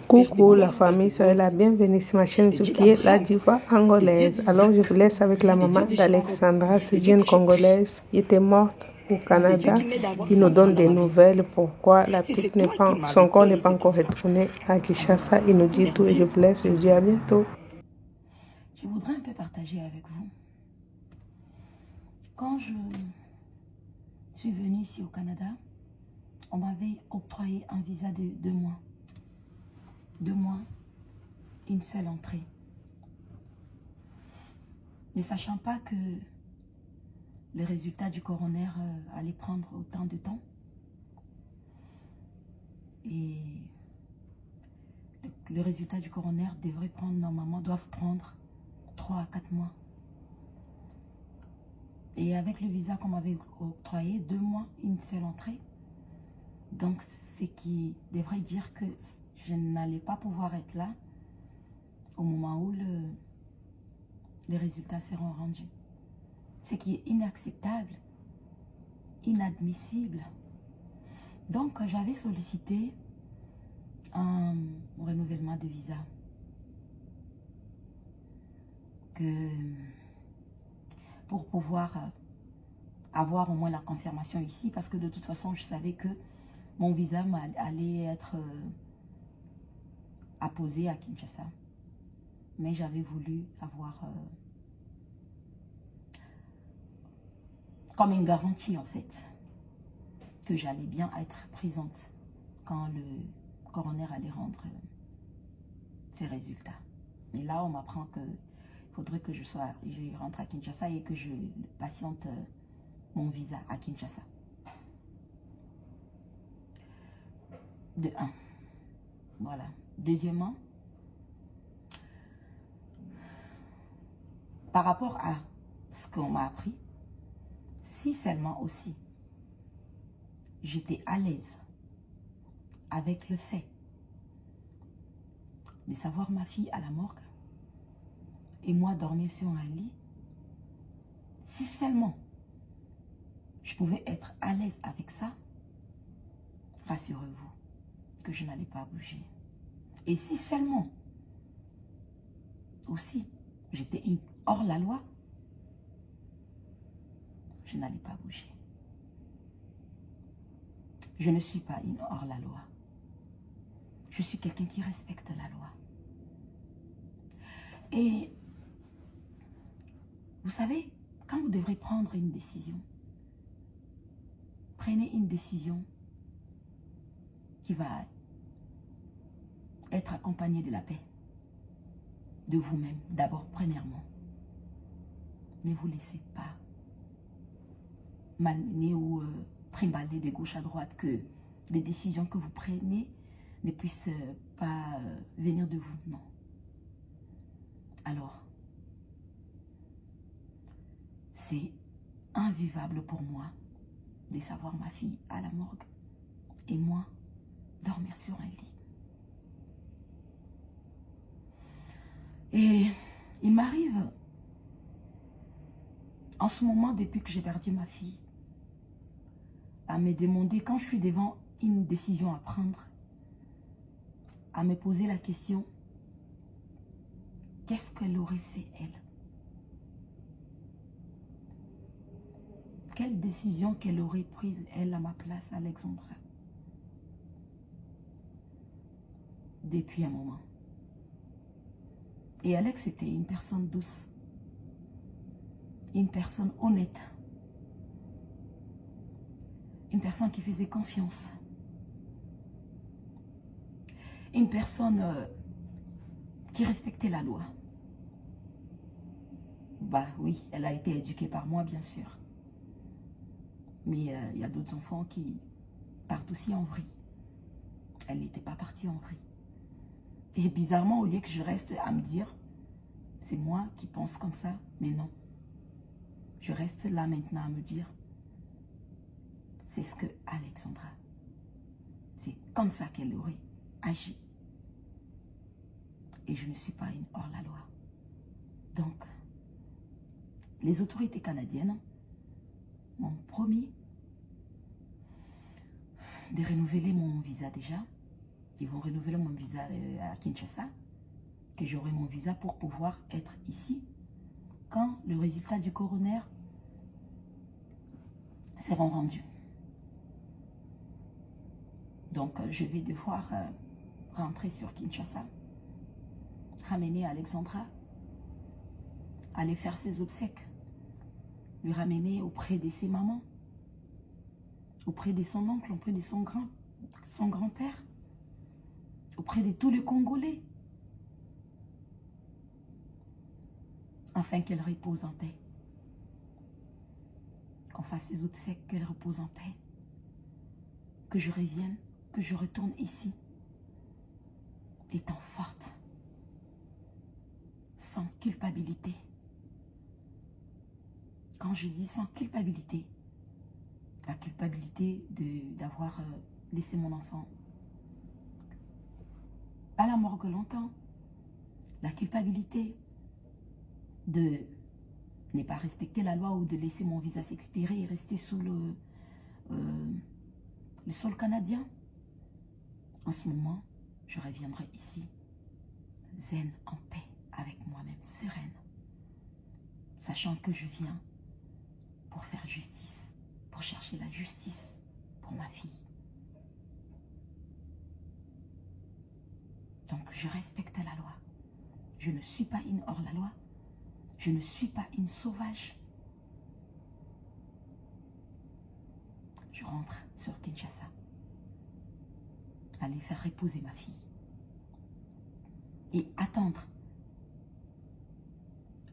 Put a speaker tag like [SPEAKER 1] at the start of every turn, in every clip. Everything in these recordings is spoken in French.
[SPEAKER 1] Coucou la famille, soyez la bienvenue sur ma chaîne YouTube qui est la diva angolaise. Alors je vous laisse avec la maman d'Alexandra, cette jeune congolaise qui était morte au Canada. Il nous donne des nouvelles, pourquoi la petite n'est pas, son corps n'est pas encore retourné à Kinshasa. Il nous dit tout et je vous laisse, je vous dis à bientôt.
[SPEAKER 2] Je voudrais un peu partager avec vous. Quand je suis venue ici au Canada, on m'avait octroyé un visa de 2 mois. 2 mois, une seule entrée. Ne sachant pas que les résultats du coroner allaient prendre autant de temps. Et le résultat du coroner devrait prendre, normalement, doivent prendre 3 à 4 mois. Et avec le visa qu'on m'avait octroyé, 2 mois, une seule entrée. Donc, ce qui devrait dire que je n'allais pas pouvoir être là au moment où les résultats seront rendus. Ce qui est inacceptable, inadmissible. Donc, j'avais sollicité un renouvellement de visa. Pour pouvoir avoir au moins la confirmation ici, parce que de toute façon, je savais que mon visa allait être apposé à Kinshasa. Mais j'avais voulu avoir comme une garantie, en fait, que j'allais bien être présente quand le coroner allait rendre ses résultats. Mais là, on m'apprend que faudrait que je rentre à Kinshasa et que je patiente mon visa à Kinshasa. De 1. Voilà. Deuxièmement, par rapport à ce qu'on m'a appris, si seulement aussi j'étais à l'aise avec le fait de savoir ma fille à la morgue et moi dormir sur un lit, si seulement je pouvais être à l'aise avec ça, rassurez-vous que je n'allais pas bouger. Et si seulement aussi j'étais hors la loi, je n'allais pas bouger. Je ne suis pas une hors la loi. Je suis quelqu'un qui respecte la loi. Et vous savez, quand vous devrez prendre une décision, prenez une décision qui va être accompagnée de la paix, de vous-même, d'abord, premièrement. Ne vous laissez pas malmener ou trimballer de gauche à droite, que les décisions que vous prenez ne puissent pas venir de vous, non. Alors, c'est invivable pour moi de savoir ma fille à la morgue et moi dormir sur un lit. Et il m'arrive en ce moment, depuis que j'ai perdu ma fille, à me demander, quand je suis devant une décision à prendre, à me poser la question, qu'est-ce qu'elle aurait fait, elle? Quelle décision qu'elle aurait prise, elle, à ma place, Alexandra? Depuis un moment. Et Alex était une personne douce, une personne honnête, une personne qui faisait confiance, une personne qui respectait la loi. Bah oui, elle a été éduquée par moi, bien sûr. Mais il y a d'autres enfants qui partent aussi en vrille. Elle n'était pas partie en vrille. Et bizarrement, au lieu que je reste à me dire, c'est moi qui pense comme ça, mais non. Je reste là maintenant à me dire, c'est ce que Alexandra, c'est comme ça qu'elle aurait agi. Et je ne suis pas une hors-la-loi. Donc, les autorités canadiennes m'ont promis de renouveler mon visa déjà Ils vont renouveler mon visa à Kinshasa, que j'aurai mon visa pour pouvoir être ici quand le résultat du coroner sera rendu. Donc, je vais devoir rentrer sur Kinshasa, ramener Alexandra, aller faire ses obsèques, lui ramener auprès de ses mamans, auprès de son oncle, auprès de son grand-père, auprès de tous les Congolais, afin qu'elle repose en paix. Qu'on fasse ses obsèques, qu'elle repose en paix. Que je revienne, que je retourne ici, étant forte, sans culpabilité. Quand je dis sans culpabilité, la culpabilité d'avoir laissé mon enfant à la morgue longtemps, la culpabilité de ne pas respecter la loi ou de laisser mon visa s'expirer et rester sous le sol canadien. En ce moment, je reviendrai ici, zen, en paix, avec moi-même, sereine, sachant que je viens pour faire justice, pour chercher la justice pour ma fille. Donc, je respecte la loi. Je ne suis pas une hors-la-loi. Je ne suis pas une sauvage. Je rentre sur Kinshasa. Aller faire reposer ma fille. Et attendre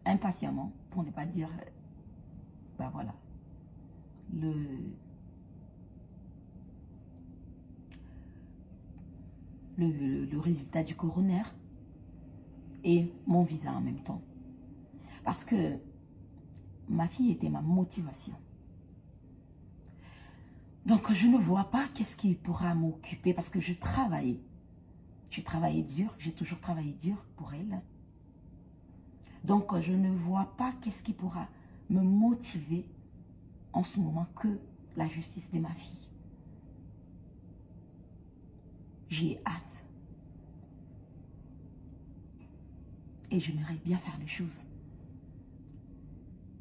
[SPEAKER 2] impatiemment, pour ne pas dire, ben voilà, le résultat du coroner et mon visa en même temps. Parce que ma fille était ma motivation. Donc je ne vois pas qu'est-ce qui pourra m'occuper parce que je travaillais. J'ai travaillé dur, j'ai toujours travaillé dur pour elle. Donc je ne vois pas qu'est-ce qui pourra me motiver en ce moment que la justice de ma fille. J'ai hâte. Et j'aimerais bien faire les choses.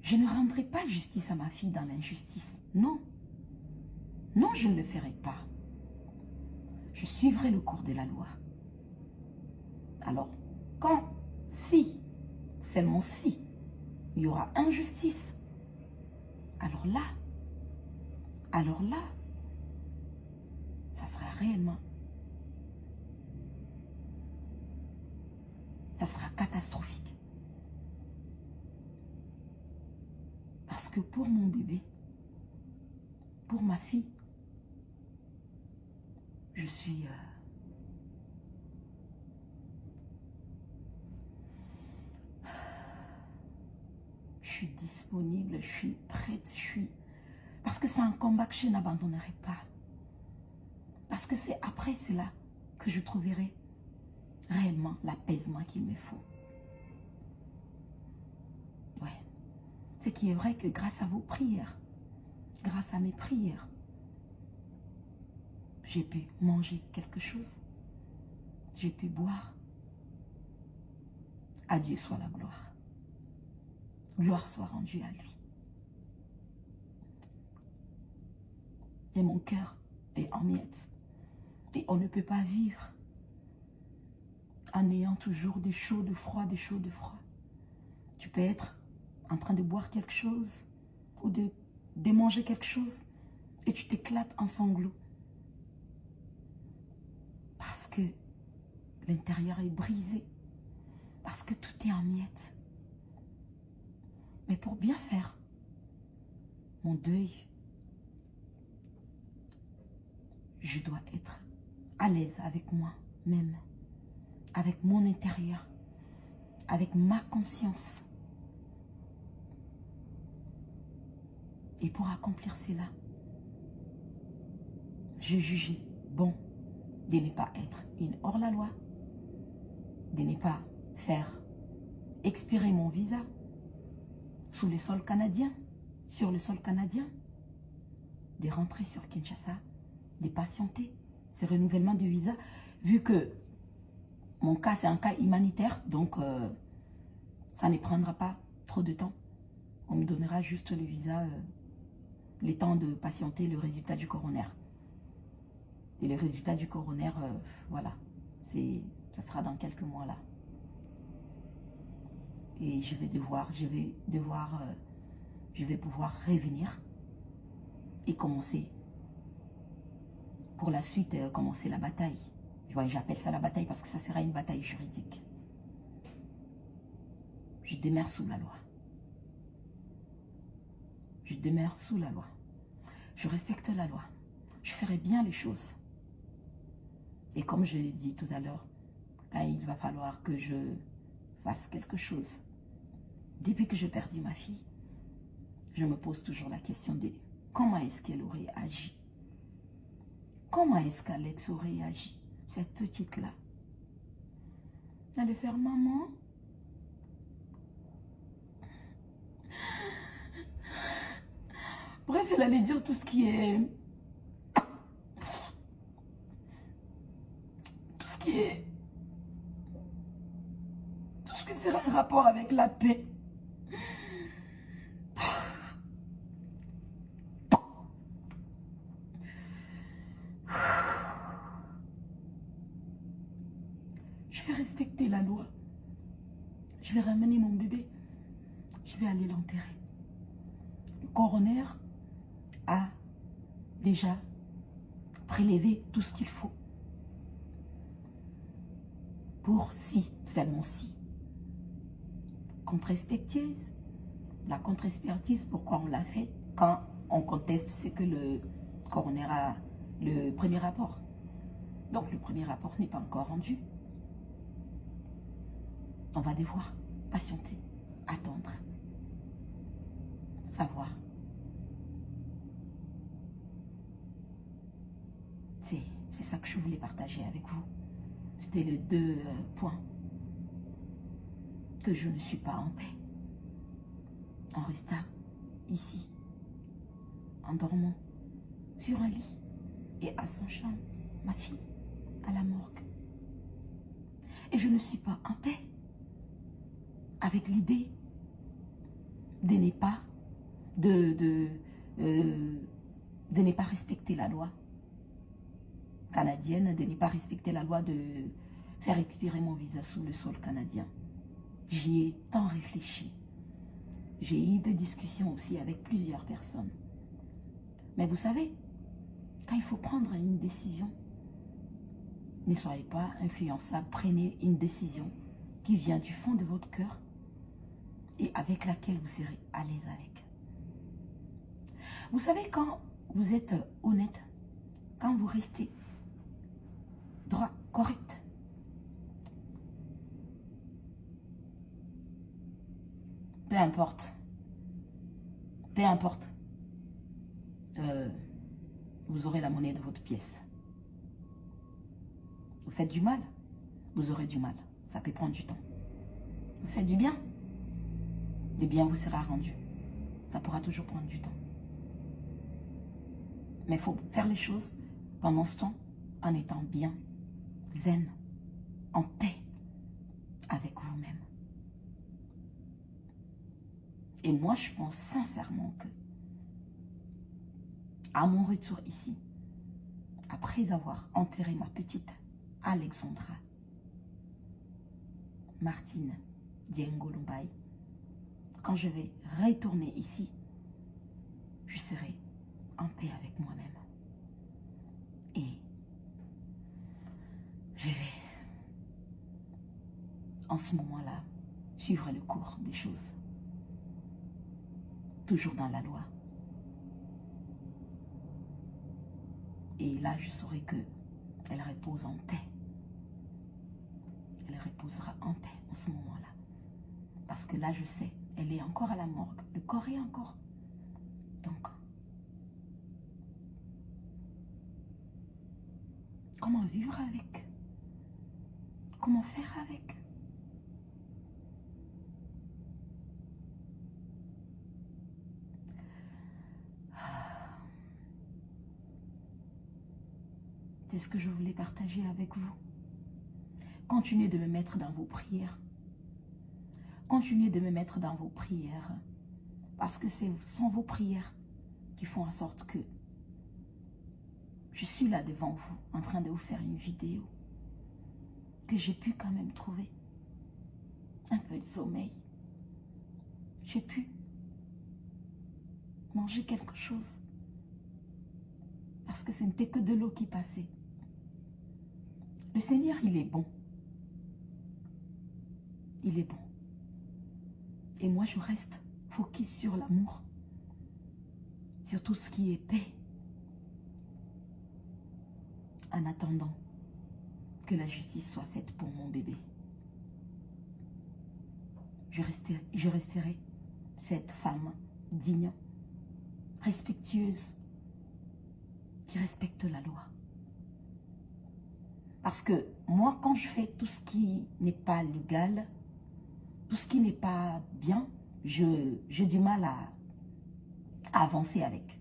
[SPEAKER 2] Je ne rendrai pas justice à ma fille dans l'injustice. Non. Non, je ne le ferai pas. Je suivrai le cours de la loi. Alors, quand, si, seulement si, il y aura injustice, alors là, ça sera réellement, ça sera catastrophique. Parce que pour mon bébé, pour ma fille, je suis disponible, je suis prête, parce que c'est un combat que je n'abandonnerai pas. Parce que c'est après cela que je trouverai réellement l'apaisement qu'il me faut. Ouais. Ce qui est vrai que grâce à vos prières, grâce à mes prières, j'ai pu manger quelque chose. J'ai pu boire. À Dieu soit la gloire. Gloire soit rendue à lui. Et mon cœur est en miettes. Et on ne peut pas vivre en ayant toujours des chauds, de froid, des chauds, de froid. Tu peux être en train de boire quelque chose ou de manger quelque chose et tu t'éclates en sanglots. Parce que l'intérieur est brisé. Parce que tout est en miettes. Mais pour bien faire mon deuil, je dois être à l'aise avec moi-même, avec mon intérieur, avec ma conscience. Et pour accomplir cela, je jugeais bon de ne pas être une hors-la-loi, de ne pas faire expirer mon visa sous le sol canadien, sur le sol canadien, de rentrer sur Kinshasa, de patienter ce renouvellement de visa vu que mon cas, c'est un cas humanitaire, donc ça ne prendra pas trop de temps. On me donnera juste le visa, les temps de patienter le résultat du coroner. Et le résultat du coroner, voilà, ça sera dans quelques mois là. Et je vais pouvoir revenir et commencer. Pour la suite, commencer la bataille. Ouais, j'appelle ça la bataille parce que ça sera une bataille juridique. Je demeure sous la loi. Je demeure sous la loi. Je respecte la loi. Je ferai bien les choses. Et comme je l'ai dit tout à l'heure, quand il va falloir que je fasse quelque chose, depuis que j'ai perdu ma fille, je me pose toujours la question de comment est-ce qu'elle aurait agi? Comment est-ce qu'Alex aurait agi? Cette petite-là. Elle allait faire maman. Bref, elle allait dire tout ce qui est... Tout ce qui sera en rapport avec la paix. Je vais respecter la loi. Je vais ramener mon bébé. Je vais aller l'enterrer. Le coroner a déjà prélevé tout ce qu'il faut. Pour si, seulement si. Contre-expertise. La contre-expertise, pourquoi on l'a fait? Quand on conteste ce que le coroner a, le premier rapport. Donc le premier rapport n'est pas encore rendu. On va devoir patienter, attendre, savoir. C'est ça que je voulais partager avec vous. C'était les deux points. Que je ne suis pas en paix. En restant ici, en dormant sur un lit et à son champ, ma fille à la morgue. Et je ne suis pas en paix avec l'idée de ne pas de ne pas respecter la loi canadienne, de ne pas respecter la loi de faire expirer mon visa sous le sol canadien. J'y ai tant réfléchi. J'ai eu des discussions aussi avec plusieurs personnes. Mais vous savez, quand il faut prendre une décision, ne soyez pas influençable, prenez une décision qui vient du fond de votre cœur et avec laquelle vous serez à l'aise avec. Vous savez, quand vous êtes honnête, quand vous restez droit, correct, peu importe, vous aurez la monnaie de votre pièce. Vous faites du mal, vous aurez du mal. Ça peut prendre du temps. Vous faites du bien, le bien vous sera rendu. Ça pourra toujours prendre du temps. Mais il faut faire les choses pendant ce temps en étant bien, zen, en paix avec vous-même. Et moi, je pense sincèrement que à mon retour ici, après avoir enterré ma petite Alexandra Martine Diengolumbai, quand je vais retourner ici, je serai en paix avec moi-même. Et je vais, en ce moment-là, suivre le cours des choses. Toujours dans la loi. Et là, je saurai qu'elle repose en paix. Elle reposera en paix en ce moment-là. Parce que là, je sais, elle est encore à la morgue. Le corps est encore. Donc, comment vivre avec? Comment faire avec? C'est ce que je voulais partager avec vous. continuez de me mettre dans vos prières. Continuez de me mettre dans vos prières. Parce que ce sont vos prières qui font en sorte que je suis là devant vous, en train de vous faire une vidéo. Que j'ai pu quand même trouver un peu de sommeil. J'ai pu manger quelque chose. Parce que ce n'était que de l'eau qui passait. Le Seigneur, il est bon. Il est bon. Et moi, je reste focus sur l'amour. Sur tout ce qui est paix. En attendant que la justice soit faite pour mon bébé. Je resterai cette femme digne, respectueuse, qui respecte la loi. Parce que moi, quand je fais tout ce qui n'est pas légal, tout ce qui n'est pas bien, j'ai du mal à avancer avec.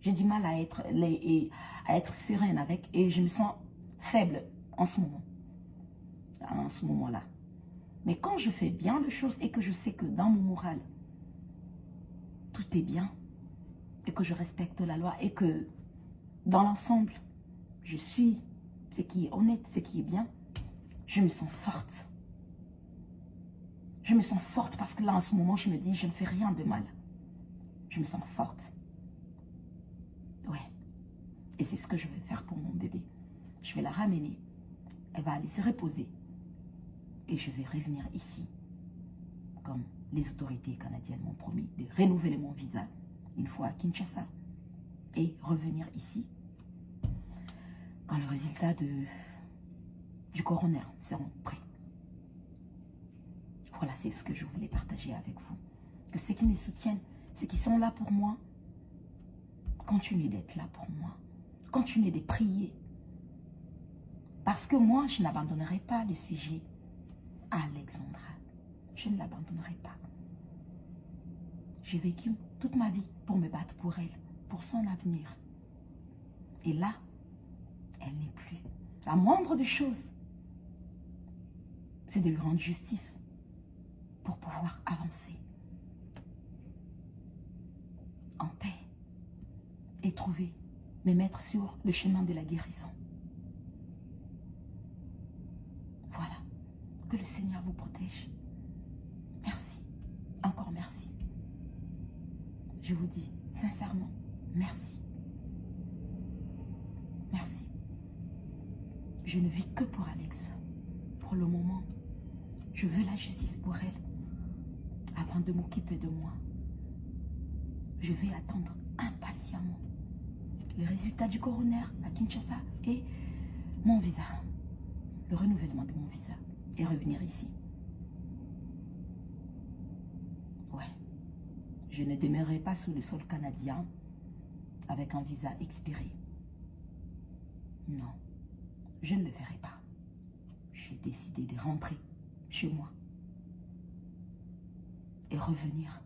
[SPEAKER 2] J'ai du mal à être sereine avec et je me sens faible en ce moment. En ce moment-là. Mais quand je fais bien les choses et que je sais que dans mon moral, tout est bien et que je respecte la loi et que dans l'ensemble, je suis ce qui est honnête, ce qui est bien, je me sens forte. Je me sens forte parce que là, en ce moment, je me dis, je ne fais rien de mal. Je me sens forte. Ouais. Et c'est ce que je vais faire pour mon bébé. Je vais la ramener. Elle va aller se reposer. Et je vais revenir ici. Comme les autorités canadiennes m'ont promis de renouveler mon visa une fois à Kinshasa. Et revenir ici quand le résultat du coroner seront prêts. Voilà, c'est ce que je voulais partager avec vous. Que ceux qui me soutiennent, ceux qui sont là pour moi, continuez d'être là pour moi. Continuez de prier. Parce que moi, je n'abandonnerai pas le sujet à Alexandra. Je ne l'abandonnerai pas. J'ai vécu toute ma vie pour me battre pour elle, pour son avenir. Et là, elle n'est plus. La moindre des choses, c'est de lui rendre justice pour pouvoir avancer en paix et trouver, me mettre sur le chemin de la guérison. Voilà. Que le Seigneur vous protège. Merci. Encore merci. Je vous dis sincèrement, merci. Merci. Je ne vis que pour Alex. Pour le moment, je veux la justice pour elle. Avant de m'occuper de moi, je vais attendre impatiemment le résultat du coroner à Kinshasa et mon visa. Le renouvellement de mon visa. Et revenir ici. Ouais. Je ne demeurerai pas sous le sol canadien avec un visa expiré. Non, je ne le ferai pas. J'ai décidé de rentrer chez moi et revenir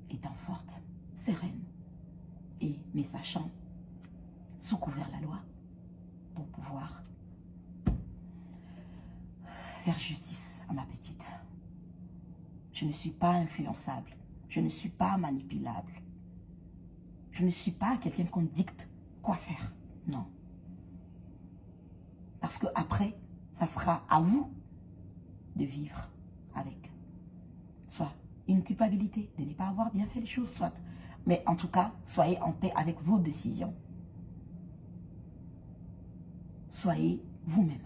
[SPEAKER 2] étant forte, sereine et me sachant sous couvert la loi pour pouvoir faire justice à ma petite. Je ne suis pas influençable. Je ne suis pas manipulable. Je ne suis pas quelqu'un qu'on dicte quoi faire. Non. Parce que après, ça sera à vous de vivre avec. Soit une culpabilité de ne pas avoir bien fait les choses, soit. Mais en tout cas, soyez en paix avec vos décisions. Soyez vous-même.